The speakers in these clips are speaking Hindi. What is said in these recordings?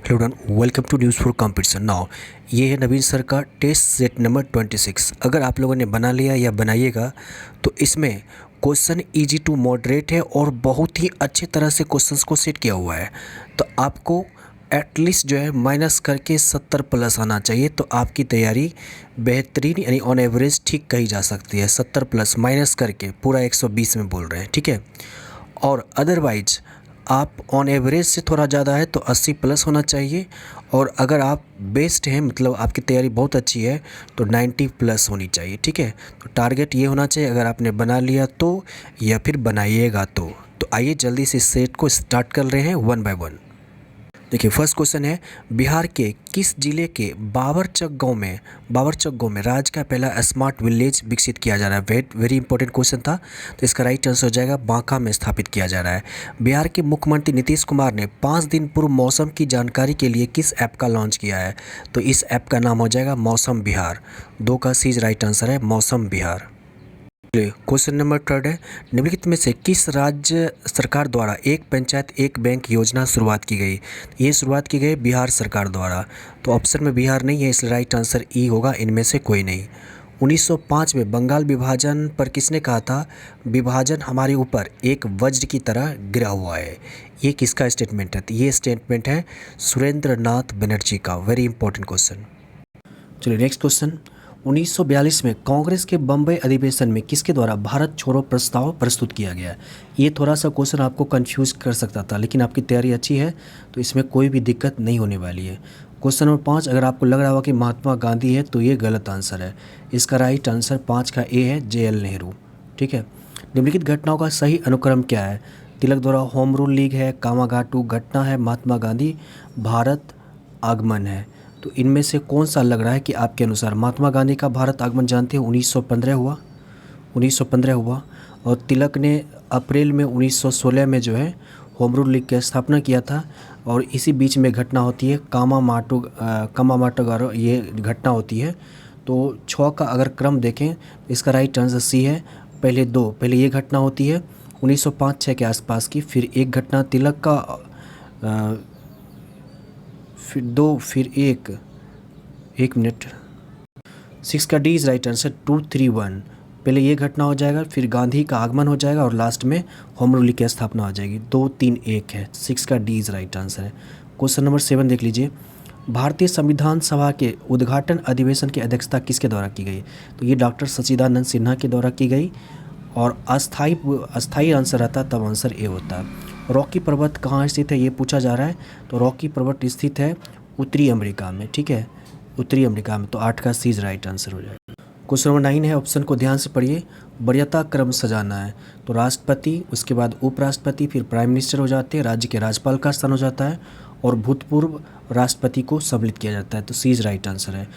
Hello done, welcome to news for competition. Now ये है नवीन सर का टेस्ट सेट नंबर 26। अगर आप लोगों ने बना लिया या बनाइएगा तो इसमें क्वेश्चन इजी टू मॉडरेट है और बहुत ही अच्छे तरह से क्वेश्चंस को सेट किया हुआ है। तो आपको एटलीस्ट जो है माइनस करके 70 प्लस आना चाहिए, तो आपकी तैयारी बेहतरीन यानी ऑन एवरेज ठीक कही जा सकती है। 70 प्लस माइनस करके पूरा 120 में बोल रहे हैं, ठीक है। और अदरवाइज आप ऑन एवरेज से थोड़ा ज़्यादा है तो 80 प्लस होना चाहिए, और अगर आप बेस्ट हैं मतलब आपकी तैयारी बहुत अच्छी है तो 90 प्लस होनी चाहिए, ठीक है। तो टारगेट ये होना चाहिए अगर आपने बना लिया तो, या फिर बनाइएगा तो आइए जल्दी से इस सेट को स्टार्ट कर रहे हैं वन बाय वन। देखिए फर्स्ट क्वेश्चन है, बिहार के किस जिले के बाबरचक गांव में राज्य का पहला स्मार्ट विलेज विकसित किया जा रहा है। वेरी इंपॉर्टेंट क्वेश्चन था, तो इसका राइट आंसर हो जाएगा बांका में स्थापित किया जा रहा है। बिहार के मुख्यमंत्री नीतीश कुमार ने 5 दिन पूर्व मौसम की जानकारी के लिए किस ऐप का लॉन्च किया है। तो इस ऐप का नाम हो जाएगा मौसम बिहार। 2 का सीज राइट आंसर है मौसम बिहार। क्वेश्चन नंबर 3 है, निम्नलिखित में से किस राज्य सरकार द्वारा एक पंचायत एक बैंक योजना शुरुआत की गई। ये शुरुआत की गई बिहार सरकार द्वारा। तो ऑप्शन में बिहार नहीं है, इसलिए राइट आंसर ई होगा, इनमें से कोई नहीं। 1905 में बंगाल विभाजन पर किसने कहा था, विभाजन हमारे ऊपर एक वज्र की तरह गिरा हुआ है। ये किसका स्टेटमेंट है। तो ये स्टेटमेंट है सुरेंद्र नाथ बनर्जी का। Very important question. चलिए नेक्स्ट क्वेश्चन, 1942 में कांग्रेस के बम्बई अधिवेशन में किसके द्वारा भारत छोड़ो प्रस्ताव प्रस्तुत किया गया। ये थोड़ा सा क्वेश्चन आपको कंफ्यूज कर सकता था, लेकिन आपकी तैयारी अच्छी है तो इसमें कोई भी दिक्कत नहीं होने वाली है। क्वेश्चन नंबर 5, अगर आपको लग रहा होगा कि महात्मा गांधी है तो ये गलत आंसर है। इसका राइट आंसर 5 का ए है, JL नेहरू, ठीक है। निम्नलिखित घटनाओं का सही अनुक्रम क्या है। तिलक द्वारा होम रूल लीग है, कामागाटू घटना है, महात्मा गांधी भारत आगमन है। तो इनमें से कौन सा लग रहा है कि आपके अनुसार। महात्मा गांधी का भारत आगमन जानते हैं 1915 हुआ, और तिलक ने अप्रैल में 1916 में जो है होम रूल लीग की स्थापना किया था। और इसी बीच में घटना होती है कामामाटू ये घटना होती है। तो 6 का अगर क्रम देखें तो इसका राइट आंसर सी है। पहले ये घटना होती है 1905-6 के आसपास की, फिर एक घटना तिलक का, फिर 2, फिर एक मिनट। 6 का डी इज़ राइट आंसर 231। पहले ये घटना हो जाएगा, फिर गांधी का आगमन हो जाएगा, और लास्ट में होम रूल की स्थापना हो जाएगी। 2, 3, 1 है। 6 का डी इज़ राइट आंसर है। क्वेश्चन नंबर 7 देख लीजिए, भारतीय संविधान सभा के उद्घाटन अधिवेशन की अध्यक्षता किसके द्वारा की गई। तो ये डॉक्टर सच्चिदानंद सिन्हा के द्वारा की गई, और अस्थाई आंसर रहता तब आंसर ए होता। रॉकी पर्वत कहाँ स्थित है ये पूछा जा रहा है। तो रॉकी पर्वत स्थित है उत्तरी अमेरिका में, ठीक है, उत्तरी अमेरिका में। तो 8 का सीज राइट आंसर हो जाएगा। क्वेश्चन नंबर 9 है, ऑप्शन को ध्यान से पढ़िए। वरीयता क्रम सजाना है तो राष्ट्रपति, उसके बाद उपराष्ट्रपति, फिर प्राइम मिनिस्टर हो जाते हैं, राज्य के राज्यपाल का स्थान हो जाता है, और भूतपूर्व राष्ट्रपति को सम्मिलित किया जाता है। तो सीज राइट आंसर है।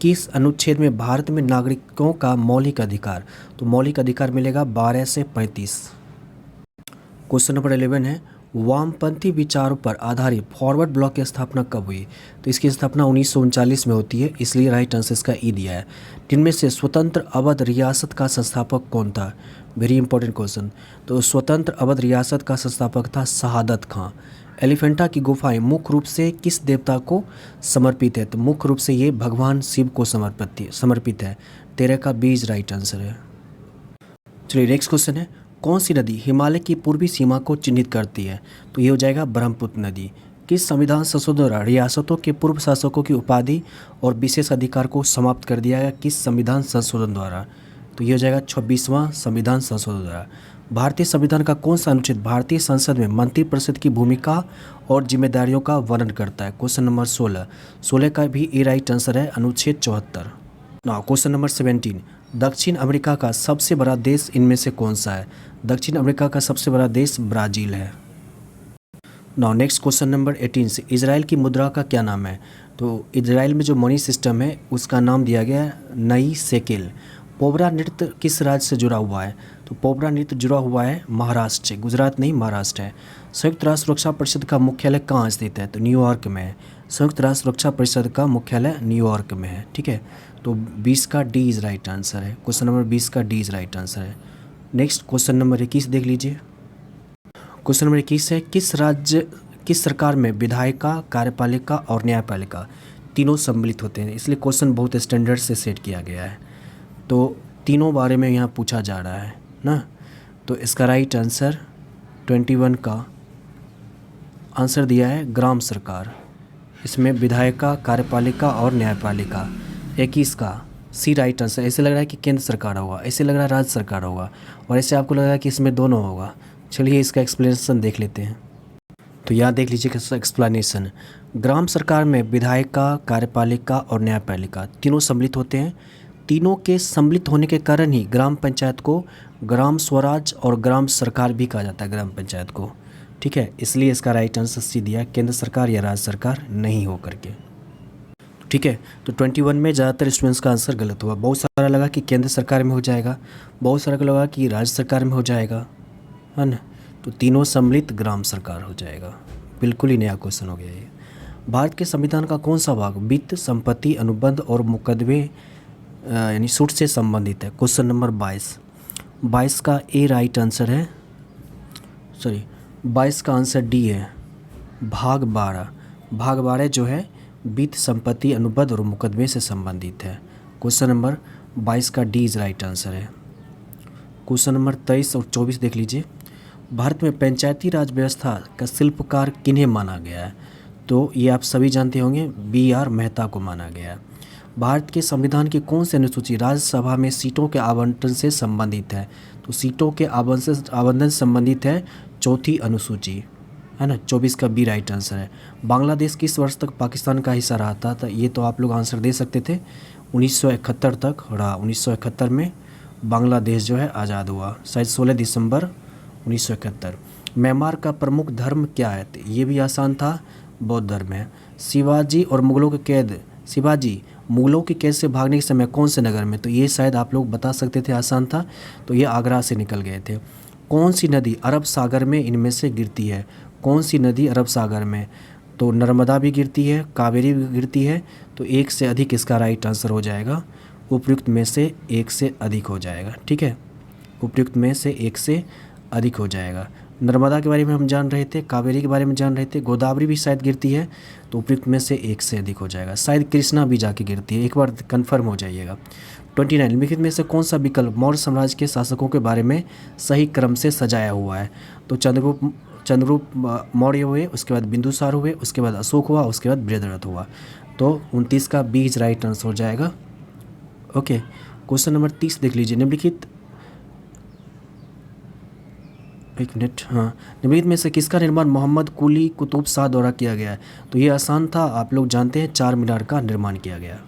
किस अनुच्छेद में भारत में नागरिकों का मौलिक अधिकार। तो मौलिक अधिकार मिलेगा 12 से 35। क्वेश्चन नंबर 11 है, वामपंथी विचारों पर आधारित फॉरवर्ड ब्लॉक की स्थापना कब हुई। तो इसकी स्थापना 1939 में होती है, इसलिए राइट आंसर इसका ई दिया है। जिनमें से स्वतंत्र अवध रियासत का संस्थापक कौन था। Very important question. तो स्वतंत्र अवध रियासत का संस्थापक था शहादत खां। एलिफेंटा की गुफाएं मुख्य रूप से किस देवता को समर्पित है। तो मुख्य रूप से ये भगवान शिव को समर्पित है। 13 का बीज राइट आंसर है। चलिए नेक्स्ट क्वेश्चन है, कौन सी नदी हिमालय की पूर्वी सीमा को चिन्हित करती है। तो ये हो जाएगा ब्रह्मपुत्र नदी। किस संविधान संशोधन द्वारा रियासतों के पूर्व शासकों की उपाधि और विशेष अधिकार को समाप्त कर दिया गया। किस संविधान संशोधन द्वारा। तो ये हो जाएगा 26वां संविधान संशोधन द्वारा। भारतीय संविधान का कौन सा अनुच्छेद भारतीय संसद में मंत्रिपरिषद की भूमिका और जिम्मेदारियों का वर्णन करता है। क्वेश्चन नंबर 16 का भी ए राइट आंसर है, अनुच्छेद 74। नाउ क्वेश्चन नंबर 17, दक्षिण अमेरिका का सबसे बड़ा देश इनमें से कौन सा है। दक्षिण अमेरिका का सबसे बड़ा देश ब्राज़ील है। नाउ नेक्स्ट क्वेश्चन नंबर 18 से, इजराइल की मुद्रा का क्या नाम है। तो इजराइल में जो मनी सिस्टम है उसका नाम दिया गया है नई शेकेल। पोबरा नृत्य किस राज्य से जुड़ा हुआ है। तो पोबरा नृत्य जुड़ा हुआ है महाराष्ट्र से, गुजरात नहीं महाराष्ट्र है। संयुक्त राष्ट्र सुरक्षा परिषद का मुख्यालय कहाँ स्थित है। तो न्यूयॉर्क में है। संयुक्त राष्ट्र सुरक्षा परिषद का मुख्यालय न्यूयॉर्क में है, ठीक है। तो 20 का डी इज़ राइट आंसर है। क्वेश्चन नंबर 20 का डी इज़ राइट आंसर है। नेक्स्ट क्वेश्चन नंबर 21 देख लीजिए। क्वेश्चन नंबर 21 है, किस सरकार में विधायिका, कार्यपालिका और न्यायपालिका तीनों सम्मिलित होते हैं? इसलिए क्वेश्चन बहुत स्टैंडर्ड से सेट किया गया है। तो तीनों बारे में यहाँ पूछा जा रहा है ना। तो इसका राइट आंसर 21 का आंसर दिया है ग्राम सरकार। इसमें विधायिका, कार्यपालिका और न्यायपालिका। 21 का सी राइट आंसर। ऐसे लग रहा है कि केंद्र सरकार होगा, ऐसे लग रहा है राज्य सरकार होगा, और ऐसे आपको लग रहा है कि इसमें दोनों होगा। चलिए इसका एक्सप्लेनेशन देख लेते हैं। तो यहाँ देख लीजिए कैसा एक्सप्लेनेशन। ग्राम सरकार में विधायिका, कार्यपालिका और न्यायपालिका तीनों सम्मिलित होते हैं। तीनों के सम्मिलित होने के कारण ही ग्राम पंचायत को ग्राम स्वराज और ग्राम सरकार भी कहा जाता है, ग्राम पंचायत को। ठीक है, इसलिए इसका राइट आंसर सी दिया, केंद्र सरकार या राज्य सरकार नहीं हो करके। ठीक है, तो 21 में ज़्यादातर स्टूडेंट्स का आंसर गलत हुआ। बहुत सारा लगा कि केंद्र सरकार में हो जाएगा, बहुत सारा को लगा कि राज्य सरकार में हो जाएगा, है ना। तो तीनों सम्मिलित ग्राम सरकार हो जाएगा। बिल्कुल ही नया क्वेश्चन हो गया ये। भारत के संविधान का कौन सा भाग वित्त, संपत्ति, अनुबंध और मुकदमे यानी सूट से संबंधित है? क्वेश्चन नंबर 22 का ए राइट आंसर है, 22 का आंसर डी है, भाग 12 जो है वित्त, संपत्ति, अनुबंध और मुकदमे से संबंधित है। क्वेश्चन नंबर 22 का डी इज राइट आंसर है। क्वेश्चन नंबर 23 और 24 देख लीजिए। भारत में पंचायती राज व्यवस्था का शिल्पकार किन्हें माना गया है? तो ये आप सभी जानते होंगे, BR मेहता को माना गया है। भारत के संविधान की कौन सी अनुसूची राज्यसभा में सीटों के आवंटन से संबंधित है? तो सीटों के आवंटन से संबंधित है चौथी अनुसूची, है ना। 24 का बी राइट आंसर है। बांग्लादेश किस वर्ष तक पाकिस्तान का हिस्सा रहा था? तो ये तो आप लोग आंसर दे सकते थे, 1971 तक रहा। 1971 में बांग्लादेश जो है आज़ाद हुआ, शायद 16 दिसंबर 1971। म्यांमार का प्रमुख धर्म क्या है? तो ये भी आसान था, बौद्ध धर्म है। शिवाजी मुगलों की कैद से भागने के समय कौन से नगर में? तो ये शायद आप लोग बता सकते थे, आसान था। तो ये आगरा से निकल गए थे। कौन सी नदी अरब सागर में इनमें से गिरती है? कौन सी नदी अरब सागर में? तो नर्मदा भी गिरती है, कावेरी भी गिरती है। तो एक से अधिक इसका राइट आंसर हो जाएगा। उपयुक्त में से एक से अधिक हो जाएगा। ठीक है, उपयुक्त में से एक से अधिक हो जाएगा। नर्मदा के बारे में हम जान रहे थे, कावेरी के बारे में जान रहे थे, गोदावरी भी शायद गिरती है। तो उपयुक्त में से एक से अधिक हो जाएगा। शायद कृष्णा भी जाके गिरती है, एक बार कंफर्म हो जाइएगा। 29 निम्नलिखित में से कौन सा विकल्प मौर्य साम्राज्य के शासकों के बारे में सही क्रम से सजाया हुआ है? तो चंद्रगुप्त मौर्य हुए, उसके बाद बिंदुसार हुए, उसके बाद अशोक हुआ, उसके बाद बृहद्रथ हुआ। तो 29 का बी इज राइट आंसर हो जाएगा। ओके, क्वेश्चन नंबर 30 देख लीजिए। निम्नलिखित निम्नलिखित में से किसका निर्माण मोहम्मद कुली कुतुब शाह द्वारा किया गया है? तो ये आसान था, आप लोग जानते हैं, 4 मीनार का निर्माण किया गया।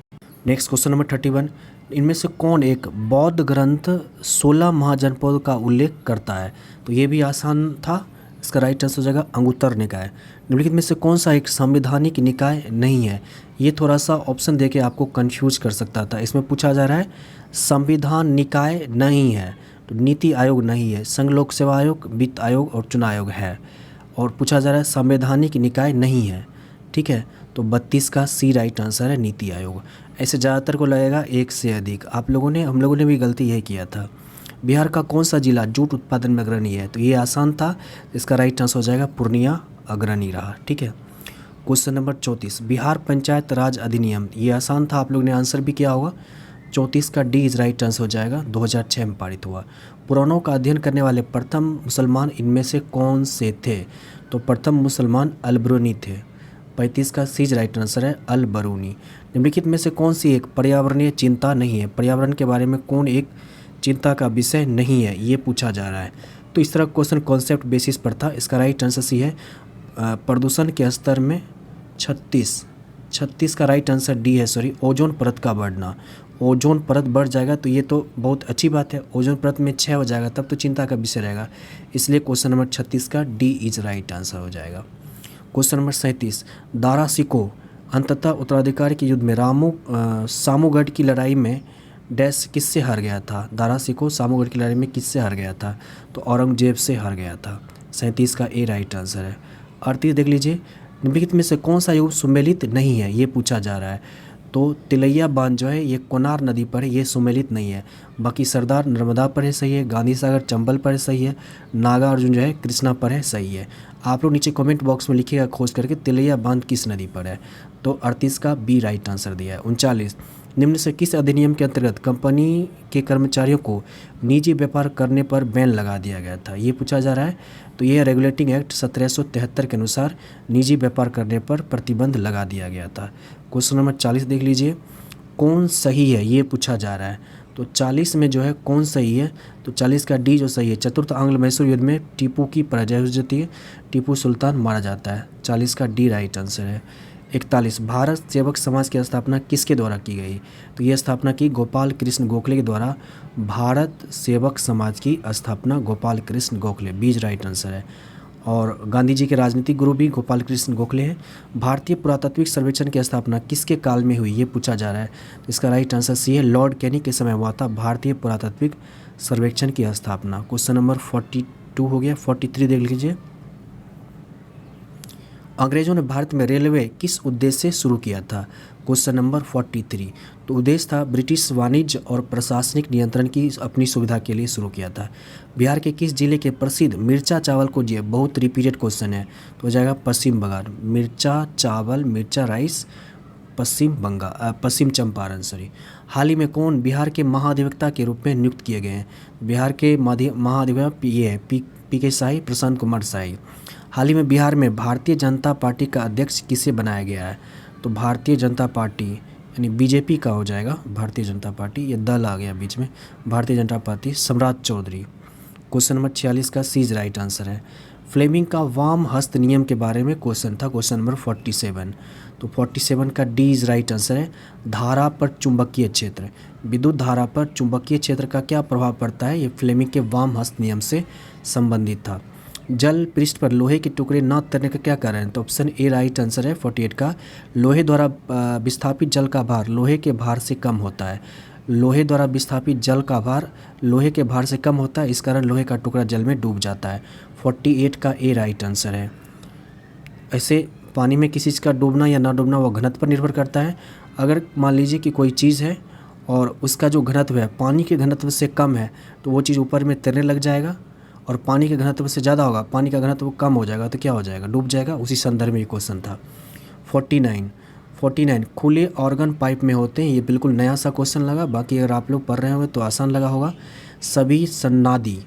Next question number 31। इनमें से कौन एक बौद्ध ग्रंथ 16 महाजनपदों का उल्लेख करता है? तो ये भी आसान था, इसका राइट आंसर हो जाएगा अंगुत्तर निकाय। निम्नलिखित में से कौन सा एक संवैधानिक निकाय नहीं है? ये थोड़ा सा ऑप्शन देके आपको कंफ्यूज कर सकता था। इसमें पूछा जा रहा है संविधान निकाय नहीं है, तो नीति आयोग नहीं है, संघ लोक सेवा आयोग, वित्त आयोग और चुनाव आयोग है। और पूछा जा रहा है संवैधानिक निकाय नहीं है। ठीक है, तो 32 का सी राइट आंसर है, नीति आयोग। ऐसे ज़्यादातर को लगेगा एक से अधिक। हम लोगों ने भी गलती यही किया था। बिहार का कौन सा जिला जूट उत्पादन में अग्रणी है? तो ये आसान था, इसका राइट आंसर हो जाएगा पूर्णिया अग्रणी रहा। ठीक है, क्वेश्चन नंबर 34। बिहार पंचायत राज अधिनियम, ये आसान था, आप लोग ने आंसर भी किया होगा। 34 का डी इज राइट आंसर हो जाएगा, 2006 में पारित हुआ। पुराणों का अध्ययन करने वाले प्रथम मुसलमान इनमें से कौन से थे? तो प्रथम मुसलमान अल-बरूनी थे। 35 का सी राइट आंसर है, अल-बरूनी। निम्नलिखित में से कौन सी एक पर्यावरणीय चिंता नहीं है? पर्यावरण के बारे में कौन एक चिंता का विषय नहीं है, ये पूछा जा रहा है। तो इस तरह क्वेश्चन कॉन्सेप्ट बेसिस पर था। इसका राइट आंसर सी है, प्रदूषण के स्तर में 36 का राइट आंसर डी है, ओजोन परत का बढ़ना। ओजोन परत बढ़ जाएगा तो ये तो बहुत अच्छी बात है, ओजोन परत में 6 हो जाएगा तब तो चिंता का विषय रहेगा। इसलिए क्वेश्चन नंबर 36 का डी इज राइट आंसर हो जाएगा। Question number 37। दारा शिकोह अंततः उत्तराधिकारी के युद्ध में सामूगढ़ की लड़ाई में डैश किससे हार गया था? दारा शिकोह सामूगढ़ की लड़ाई में किससे हार गया था? तो औरंगजेब से हार गया था। 37 का ए राइट आंसर है। 38 देख लीजिए। निम्नलिखित में से कौन सा युग सुमेलित नहीं है, ये पूछा जा रहा है। तो तिलैया बांध जो है ये कोनार नदी पर है, ये सुमेलित नहीं है। बाकी सरदार नर्मदा पर है, सही है। गांधी सागर चंबल पर है, सही है। नागार्जुन जो है कृष्णा पर है, सही है। आप लोग नीचे कमेंट बॉक्स में लिखिएगा खोज करके तिलैया बांध किस नदी पर है। तो 38 का बी राइट आंसर दिया है। 39, निम्न से किस अधिनियम के अंतर्गत कंपनी के कर्मचारियों को निजी व्यापार करने पर बैन लगा दिया गया था, ये पूछा जा रहा है। तो ये रेगुलेटिंग एक्ट 1773 के अनुसार निजी व्यापार करने पर प्रतिबंध लगा दिया गया था। क्वेश्चन नंबर 40 देख लीजिए, कौन सही है ये पूछा जा रहा है। तो 40 में जो है कौन सही है, तो 40 का डी जो सही है। चतुर्थ आंग्ल मैसूर युद्ध में टीपू की पराजय हो जाती है, टीपू सुल्तान मारा जाता है। 40 का डी राइट आंसर है। 41, भारत सेवक समाज की स्थापना किसके द्वारा की गई, तो ये स्थापना की गोपाल कृष्ण गोखले के द्वारा। भारत सेवक समाज की स्थापना गोपाल कृष्ण गोखले, बीज राइट आंसर है। और गांधी जी के राजनीतिक गुरु भी गोपाल कृष्ण गोखले हैं। भारतीय पुरातात्विक सर्वेक्षण की स्थापना किसके काल में हुई, ये पूछा जा रहा है। तो इसका राइट आंसर सी है, लॉर्ड कैनी के समय हुआ था भारतीय पुरातात्विक सर्वेक्षण की स्थापना। क्वेश्चन नंबर 42 हो गया। 43 देख लीजिए, अंग्रेजों ने भारत में रेलवे किस उद्देश्य से शुरू किया था। क्वेश्चन नंबर 43, तो उद्देश्य था ब्रिटिश वाणिज्य और प्रशासनिक नियंत्रण की अपनी सुविधा के लिए शुरू किया था। बिहार के किस जिले के प्रसिद्ध मिर्चा चावल को, ये बहुत रिपीटेड क्वेश्चन है, तो हो जाएगा पश्चिम बंगाल। मिर्चा चावल, मिर्चा राइस, पश्चिम चंपारण सॉरी। हाल ही में कौन बिहार के महाधिवक्ता के रूप में नियुक्त किए गए हैं। बिहार के महाधिवक्ता ये है पी के शाही, प्रशांत कुमार शाही। हाल ही में बिहार में भारतीय जनता पार्टी का अध्यक्ष किसे बनाया गया है, तो भारतीय जनता पार्टी यानी बीजेपी का हो जाएगा भारतीय जनता पार्टी, ये दल आ गया बीच में, भारतीय जनता पार्टी, सम्राट चौधरी। क्वेश्चन नंबर 46 का सी राइट आंसर है। फ्लेमिंग का वाम हस्त नियम के बारे में क्वेश्चन था, क्वेश्चन नंबर 47। तो 47 का डी इज राइट आंसर है। धारा पर चुंबकीय क्षेत्र, विद्युत धारा पर चुंबकीय क्षेत्र का क्या प्रभाव पड़ता है, ये फ्लेमिंग के वाम हस्त नियम से संबंधित था। जल पृष्ठ पर लोहे के टुकड़े न तैरने का क्या कारण है, तो ऑप्शन ए राइट आंसर है 48 का। लोहे द्वारा विस्थापित जल का भार लोहे के भार से कम होता है। लोहे द्वारा विस्थापित जल का भार लोहे के भार से कम होता है, इस कारण लोहे का टुकड़ा जल में डूब जाता है। 48 का ए राइट आंसर है। ऐसे पानी में किसी चीज़ का डूबना या ना डूबना वो घनत्व पर निर्भर करता है। अगर मान लीजिए कि कोई चीज़ है और उसका जो घनत्व है पानी के घनत्व से कम है, तो वो चीज़ ऊपर में तैरने लग जाएगा, और पानी के घनत्व से ज़्यादा होगा, पानी का घनत्व कम हो जाएगा, तो क्या हो जाएगा, डूब जाएगा। उसी संदर्भ में ये क्वेश्चन था। 49 खुले ऑर्गन पाइप में होते हैं, ये बिल्कुल नया सा क्वेश्चन लगा, बाकी अगर आप लोग पढ़ रहे होंगे तो आसान लगा होगा। सभी सन्नादी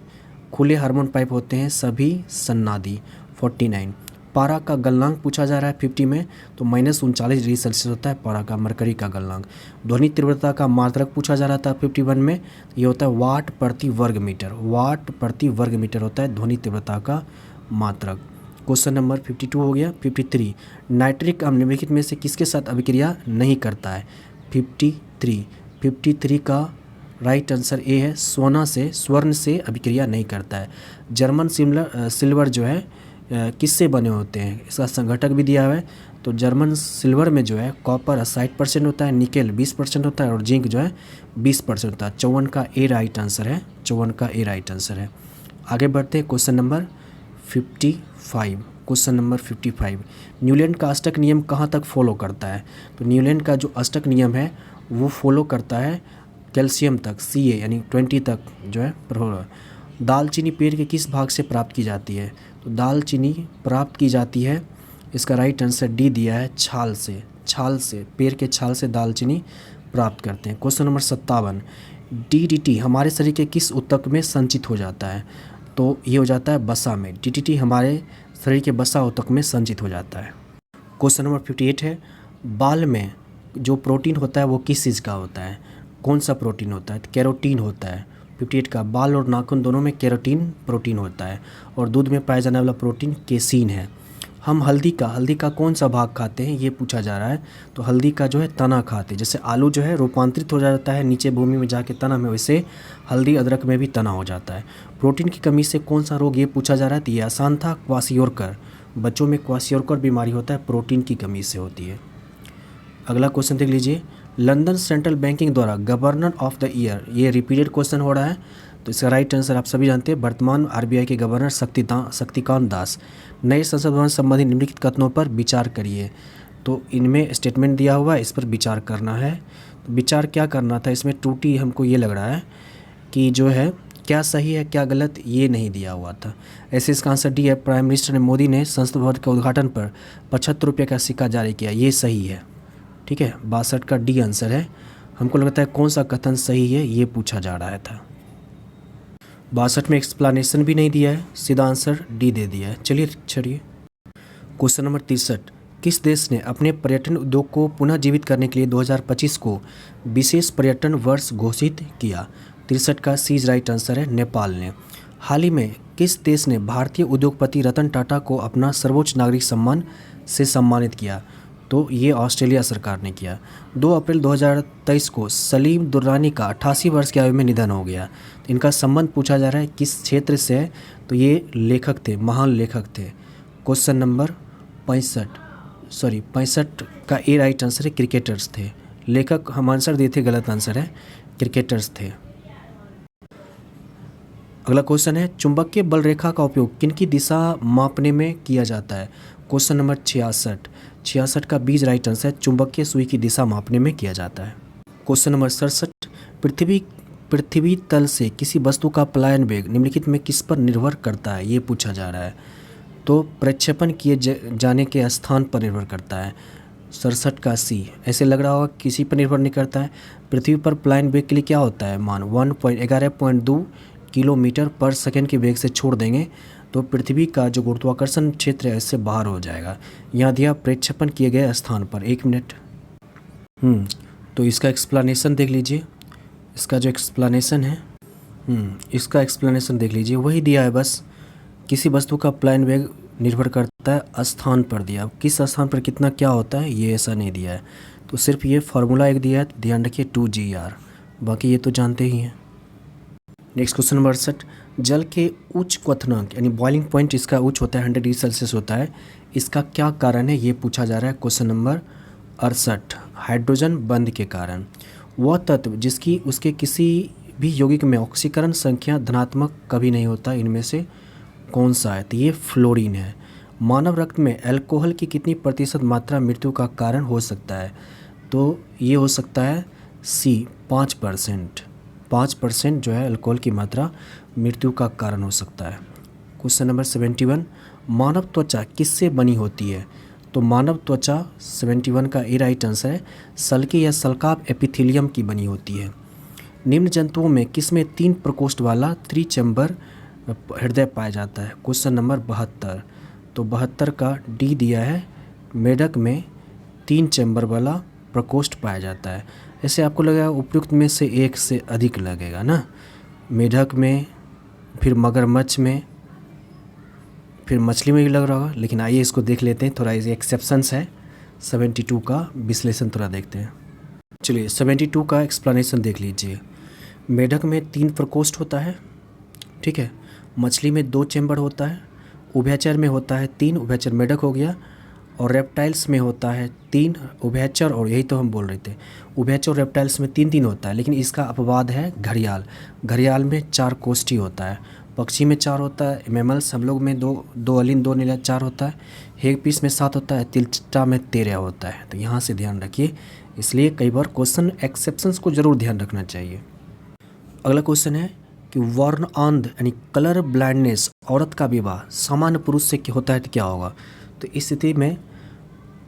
खुले हार्मोन पाइप होते हैं, सभी सन्नादी। 49 पारा का गलनांक पूछा जा रहा है 50 में, तो -39 डिग्री सेल्सियस होता है पारा का, मरकरी का गलनांक। ध्वनि तीव्रता का मात्रक पूछा जा रहा था 51 में, ये होता है वाट प्रति वर्ग मीटर, वाट प्रति वर्ग मीटर होता है ध्वनि तीव्रता का मात्रक। क्वेश्चन नंबर 52 हो गया। 53 नाइट्रिक अम्ल निम्नलिखित में से किसके साथ अभिक्रिया नहीं करता है। 53 का राइट आंसर ए है, स्वर्ण से अभिक्रिया नहीं करता है। जर्मन सिल्वर जो है किससे बने होते हैं, इसका संघटक भी दिया हुआ है। तो जर्मन सिल्वर में जो है कॉपर 60% होता है, निकेल 20% होता है, और जिंक जो है 20% होता है। 54 का ए राइट आंसर है, 54 का ए राइट आंसर है। आगे बढ़ते हैं question number 55। Question number 55 Newland का अष्टक नियम कहाँ तक फॉलो करता है, तो न्यूलैंड का जो अष्टक नियम है वो फॉलो करता है कैल्शियम तक, Ca यानी 20 तक जो है दालचीनी पेड़ के किस भाग से प्राप्त की जाती है, तो दालचीनी प्राप्त की जाती है, इसका राइट आंसर डी दिया है, छाल से पेड़ के छाल से दालचीनी प्राप्त करते हैं। क्वेश्चन नंबर 57 DDT हमारे शरीर के किस ऊतक में संचित हो जाता है, तो ये हो जाता है वसा में। DDT हमारे शरीर के वसा ऊतक में संचित हो जाता है। क्वेश्चन नंबर 58 है बाल में जो प्रोटीन होता है वो किस चीज़ का होता है, कौन सा प्रोटीन होता है, तो कैरोटीन होता है। 58 का बाल और नाखून दोनों में कैरोटीन प्रोटीन होता है, और दूध में पाया जाने वाला प्रोटीन केसीन है। हम हल्दी का कौन सा भाग खाते हैं, ये पूछा जा रहा है, तो हल्दी का जो है तना खाते हैं। जैसे आलू जो है रूपांतरित हो जाता है नीचे भूमि में जाके तना में, वैसे हल्दी अदरक में भी तना हो जाता है। प्रोटीन की कमी से कौन सा रोग, ये पूछा जा रहा है, तो ये आसान था, क्वासियोरकर। बच्चों में क्वासियोरकर बीमारी होता है, प्रोटीन की कमी से होती है। अगला क्वेश्चन देख लीजिए लंदन सेंट्रल बैंकिंग द्वारा गवर्नर ऑफ द ईयर, ये रिपीटेड क्वेश्चन हो रहा है, तो इसका राइट आंसर आप सभी जानते हैं वर्तमान RBI के गवर्नर शक्तिकांत दास। नए संसद भवन संबंधी निम्नलिखित कथनों पर विचार करिए। तो इनमें स्टेटमेंट दिया हुआ है, इस पर विचार करना है। तो विचार क्या करना था, इसमें त्रुटि हमको ये लग रहा है कि जो है क्या सही है क्या गलत ये नहीं दिया हुआ था। ऐसे इसका आंसर डी है। प्राइम मिनिस्टर मोदी ने संसद भवन के उद्घाटन पर 75 रुपये का सिक्का जारी किया, ये सही है। ठीक है, 62 का डी आंसर है। हमको लगता है कौन सा कथन सही है ये पूछा जा रहा था। 62 में एक्सप्लेनेशन भी नहीं दिया है, सीधा आंसर डी दे दिया है। चलिए चलिए क्वेश्चन नंबर 63, किस देश ने अपने पर्यटन उद्योग को पुनः जीवित करने के लिए 2025 को विशेष पर्यटन वर्ष घोषित किया? 63 का सी राइट आंसर है, नेपाल ने। हाल ही में किस देश ने भारतीय उद्योगपति रतन टाटा को अपना सर्वोच्च नागरिक सम्मान से सम्मानित किया? तो ये ऑस्ट्रेलिया सरकार ने किया। 2 अप्रैल 2023 को सलीम दुर्रानी का 88 वर्ष की आयु में निधन हो गया। तो इनका संबंध पूछा जा रहा है किस क्षेत्र से है, तो ये लेखक थे, महान लेखक थे। क्वेश्चन नंबर 65 का ए राइट आंसर है, क्रिकेटर्स थे। लेखक हम आंसर दिए थे, गलत आंसर है, क्रिकेटर्स थे। अगला क्वेश्चन है, चुंबकीय बल रेखा का उपयोग किनकी दिशा मापने में किया जाता है? क्वेश्चन नंबर 66 का बीज राइट आंसर है, चुंबकीय सुई की दिशा मापने में किया जाता है। क्वेश्चन नंबर 67, पृथ्वी तल से किसी वस्तु का पलायन वेग निम्नलिखित में किस पर निर्भर करता है, ये पूछा जा रहा है। तो प्रक्षेपण किए जाने के स्थान पर निर्भर करता है। 67 का सी। ऐसे लग रहा होगा किसी पर निर्भर नहीं करता है। पृथ्वी पर पलायन वेग के लिए क्या होता है मान, 11.2 किलोमीटर पर सेकंड के वेग से छोड़ देंगे तो पृथ्वी का जो गुरुत्वाकर्षण क्षेत्र है इससे बाहर हो जाएगा। यहाँ दिया प्रक्षेपण किए गए स्थान पर। 1 मिनट। तो इसका एक्सप्लेनेशन देख लीजिए। इसका जो एक्सप्लेनेशन है इसका एक्सप्लेनेशन देख लीजिए, वही दिया है बस। किसी वस्तु का पलायन वेग निर्भर करता है स्थान पर दिया, किस स्थान पर कितना क्या होता है ये ऐसा नहीं दिया है। तो सिर्फ ये फार्मूला एक दिया है, तो ध्यान रखिए 2GR, बाकी ये तो जानते ही हैं। नेक्स्ट क्वेश्चन नंबर 68, जल के उच्च क्वथनांक यानी बॉइलिंग पॉइंट इसका उच्च होता है, 100 डिग्री सेल्सियस होता है। इसका क्या कारण है ये पूछा जा रहा है। क्वेश्चन नंबर 68, हाइड्रोजन बंध के कारण। वह तत्व जिसकी उसके किसी भी यौगिक में ऑक्सीकरण संख्या धनात्मक कभी नहीं होता, इनमें से कौन सा है? तो ये फ्लोरीन है। मानव रक्त में अल्कोहल की कितनी प्रतिशत मात्रा मृत्यु का कारण हो सकता है? तो ये हो सकता है सी 5%। 5% जो है अल्कोहल की मात्रा मृत्यु का कारण हो सकता है। क्वेश्चन नंबर 71, मानव त्वचा किससे बनी होती है? तो मानव त्वचा 71 का ए राइट आंसर है, सल्के या सल्काप एपिथेलियम की बनी होती है। निम्न जंतुओं में किसमें 3 प्रकोष्ठ वाला त्रिचैम्बर हृदय पाया जाता है? Question number 72। तो 72 का डी दिया है, मेढक में 3 चैम्बर वाला प्रकोष्ठ पाया जाता है। ऐसे आपको लगेगा उपयुक्त में से एक से अधिक लगेगा ना, मेढक में, फिर मगरमच्छ में, फिर मछली में भी लग रहा होगा। लेकिन आइए इसको देख लेते हैं, थोड़ा ये एक्सेप्शंस है। 72 का विश्लेषण थोड़ा देखते हैं। चलिए 72 का एक्सप्लेनेशन देख लीजिए। मेढक में 3 प्रकोष्ठ होता है, ठीक है। मछली में 2 चैम्बर होता है, उभयचर में होता है 3, उभयचर मेढक हो गया, और रेप्टाइल्स में होता है 3 उभयचर, और यही तो हम बोल रहे थे, उभयचर और रेप्टाइल्स में 3 होता है। लेकिन इसका अपवाद है घड़ियाल। घड़ियाल में 4 कोष्ठी होता है, पक्षी में 4 होता है, मैमल्स हम लोग में 2 अलिन 2 नीला 4 होता है, हेग पीस में 7 होता है, तिलचिट्टा में 13 होता है। तो यहाँ से ध्यान रखिए, इसलिए कई बार क्वेश्चन एक्सेप्शंस को ज़रूर ध्यान रखना चाहिए। अगला क्वेश्चन है कि वर्ण अंध यानी कलर ब्लाइंडनेस औरत का विवाह सामान्य पुरुष से होता है तो क्या होगा? तो इस स्थिति में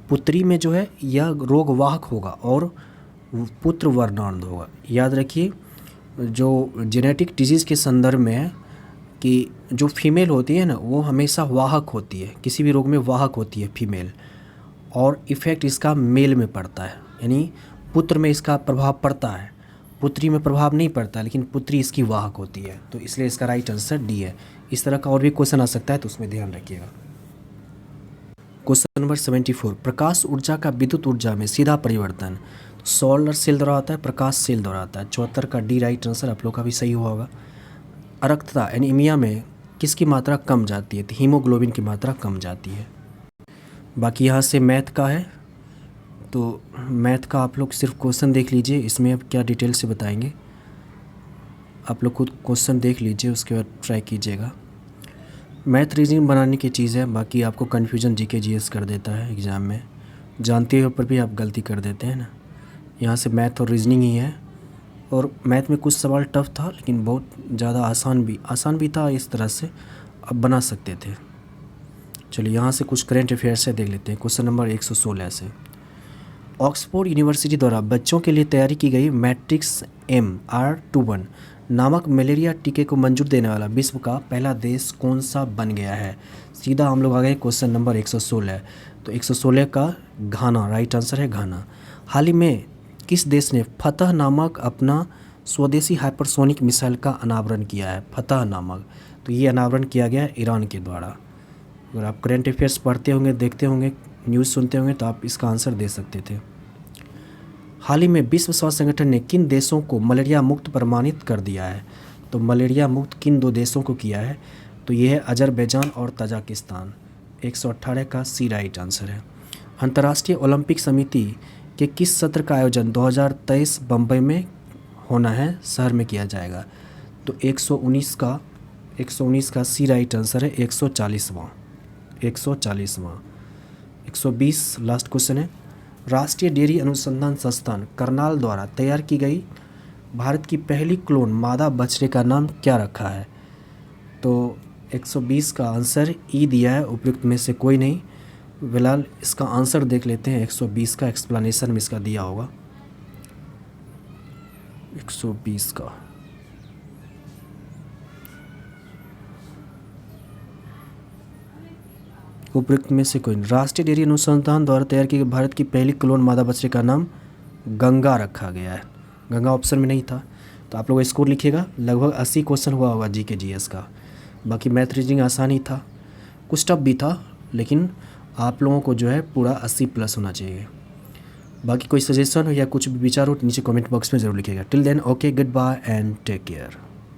पुत्री में जो है यह रोग वाहक होगा और पुत्र वर्णांध होगा। याद रखिए जो जेनेटिक डिजीज़ के संदर्भ में है कि जो फीमेल होती है ना वो हमेशा वाहक होती है, किसी भी रोग में वाहक होती है फीमेल, और इफ़ेक्ट इसका मेल में पड़ता है, यानी पुत्र में इसका प्रभाव पड़ता है, पुत्री में प्रभाव नहीं पड़ता, लेकिन पुत्री इसकी वाहक होती है। तो इसलिए इसका राइट आंसर डी है। इस तरह का और भी क्वेश्चन आ सकता है, तो उसमें ध्यान रखिएगा। क्वेश्चन नंबर 74, प्रकाश ऊर्जा का विद्युत ऊर्जा में सीधा परिवर्तन सोलर सेल द्वारा आता है, प्रकाश सेल द्वारा आता है। 74 का डी राइट आंसर आप लोग का भी सही हुआ होगा। अरक्तता एनीमिया में किसकी मात्रा कम जाती है? तो हीमोग्लोबिन की मात्रा कम जाती है। बाकी यहाँ से मैथ का है, तो मैथ का आप लोग सिर्फ क्वेश्चन देख लीजिए, इसमें अब क्या डिटेल से बताएंगे आप लोग खुद क्वेश्चन देख लीजिए, उसके बाद ट्राई कीजिएगा। मैथ रीजनिंग बनाने की चीज़ है, बाकी आपको कन्फ्यूजन जीके जीएस कर देता है एग्ज़ाम में, जानते हुए पर भी आप गलती कर देते हैं ना। यहाँ से मैथ और रीजनिंग ही है, और मैथ में कुछ सवाल टफ था लेकिन बहुत ज़्यादा आसान भी था, इस तरह से आप बना सकते थे। चलिए यहाँ से कुछ करेंट अफेयर्स से देख लेते हैं। क्वेश्चन नंबर 116 से, ऑक्सफोर्ड यूनिवर्सिटी द्वारा बच्चों के लिए तैयारी की गई मैट्रिक्स MR21 नामक मलेरिया टीके को मंजूर देने वाला विश्व का पहला देश कौन सा बन गया है। सीधा हम लोग आ गए क्वेश्चन नंबर 116। तो 116 का घाना राइट आंसर है, घाना। हाल ही में किस देश ने फतह नामक अपना स्वदेशी हाइपरसोनिक मिसाइल का अनावरण किया है। फतह नामक, तो ये अनावरण किया गया है ईरान के द्वारा। अगर आप करेंट अफेयर्स पढ़ते होंगे, देखते होंगे, न्यूज़ सुनते होंगे तो आप इसका आंसर दे सकते थे। हाल ही में विश्व स्वास्थ्य संगठन ने किन देशों को मलेरिया मुक्त प्रमाणित कर दिया है। तो मलेरिया मुक्त किन 2 देशों को किया है, तो ये है अजरबैजान और तजाकिस्तान। 118 का सी राइट आंसर है। अंतर्राष्ट्रीय ओलंपिक समिति के किस सत्र का आयोजन 2023 बम्बई में होना है, शहर में किया जाएगा। तो 119 का सी राइट आंसर है, 140वां। 120 लास्ट क्वेश्चन है। राष्ट्रीय डेयरी अनुसंधान संस्थान करनाल द्वारा तैयार की गई भारत की पहली क्लोन मादा बछड़े का नाम क्या रखा है। तो 120 का आंसर ई दिया है, उपयुक्त में से कोई नहीं। फिलहाल इसका आंसर देख लेते हैं। 120 का एक्सप्लेनेशन में इसका दिया होगा। 120 का उपयुक्त में से कोई नहीं। राष्ट्रीय डेयरी अनुसंधान द्वारा तैयार की गई भारत की पहली क्लोन मादा बछड़े का नाम गंगा रखा गया है। गंगा ऑप्शन में नहीं था। तो आप लोग स्कोर लिखिएगा। लगभग 80 क्वेश्चन हुआ होगा GK GS का। बाकी मैथ रीजनिंग आसान ही था, कुछ टफ भी था, लेकिन आप लोगों को जो है पूरा 80+ होना चाहिए। बाकी कोई सजेशन हो या कुछ भी विचार हो तो नीचे कमेंट बॉक्स में ज़रूर लिखिएगा। Till then okay, goodbye and take care.